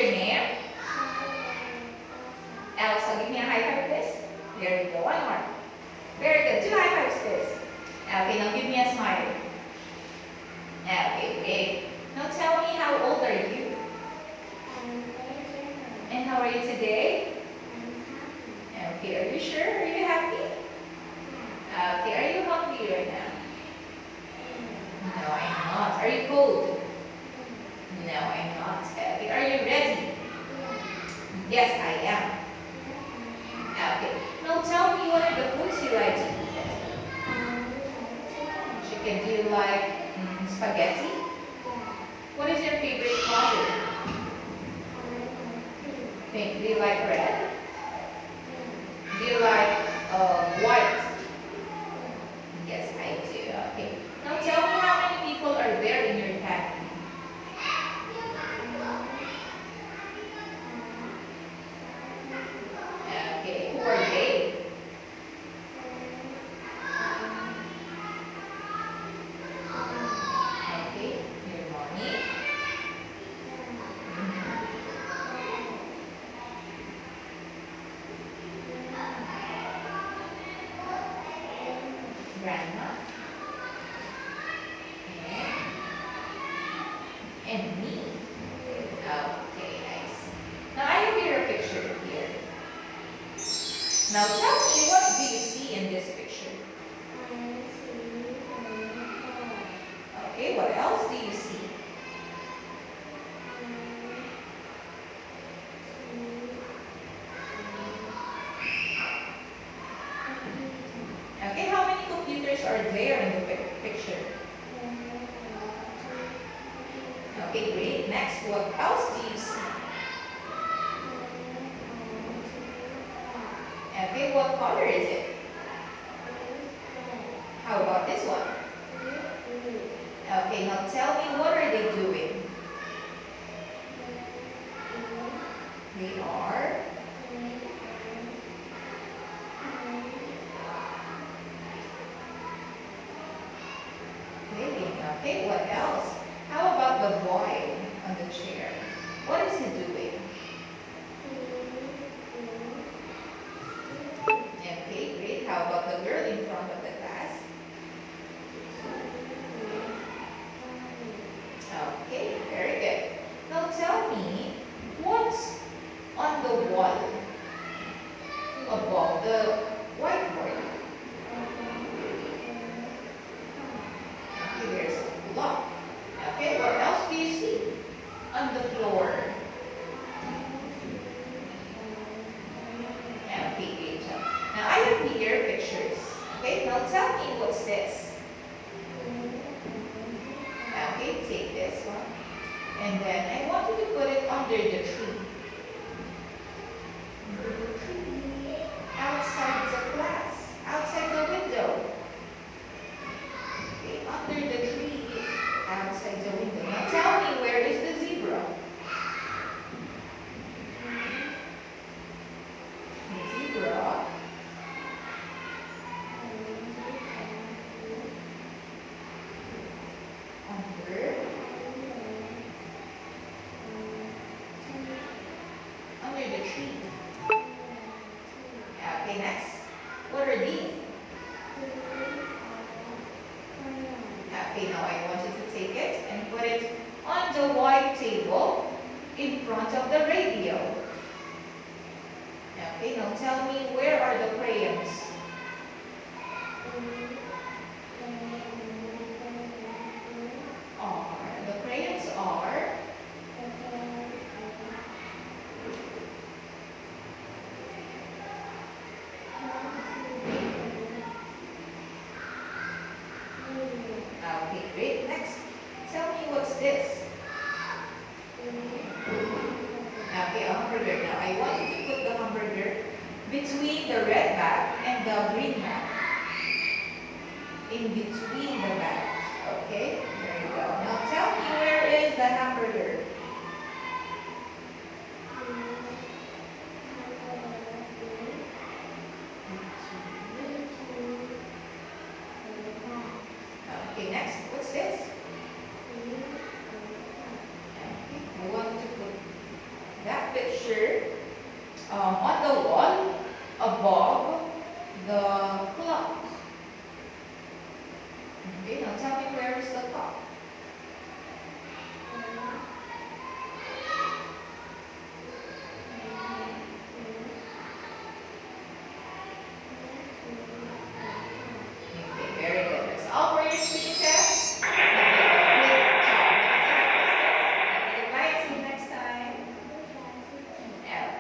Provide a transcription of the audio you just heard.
your name? Elsa, give me a high five, please. There you go. One more. Very good. 2 high fives, please. Okay, now give me a smile. Okay, great. Now tell me, how old are you? And how are you today? Okay, are you sure? Are you happy? Okay, are you hungry right now? No, I'm not. Are you cold? No, I'm not. Okay, are you ready? Yes, I am. Okay, now tell me, what are the foods you like to eat? Chicken, do you like spaghetti? What is your favorite color? Pink. Do you like red? Do you like white? Yes, I do. Okay. Now tell me, how many people are there in your family? Okay, who are they? Okay, your mommy. Grandma. And me. Okay, nice. Now I have here a picture here. Now tell me, what do you see in this picture? Okay, what else do you see? Okay, how many computers are there in the picture? Okay, great. Next, what else do you see? Okay, what color is it? How about this one? Okay, now tell me, what are they doing? They are playing. Okay, what else? How about the boy on the chair? What is he doing? Okay, great. How about the girl in front of the class? Okay, very good. Now tell me, what's on the wall above the whiteboard? Okay, there's a clock. Okay, what else do you see on the floor? Okay, great job. Now I have here pictures. Okay, now tell me, what's this? Okay, take this one. And then I want you to put it under the tree. Under the tree. Outside the class. Outside the window. Okay, under the tree. Outside the window. Now tell me, where is the zebra? The zebra. Under the tree. Okay, next. What are these? Okay, now I want you to take it and put it on the white table in front of the radio. Okay, now tell me, where are the crayons? The crayons are okay, great. Next, tell me, what's this? Okay, a hamburger. Now I want you to put the hamburger between the red bag and the green bag. In between the bags. Okay, there you go. Now tell me, where is the hamburger?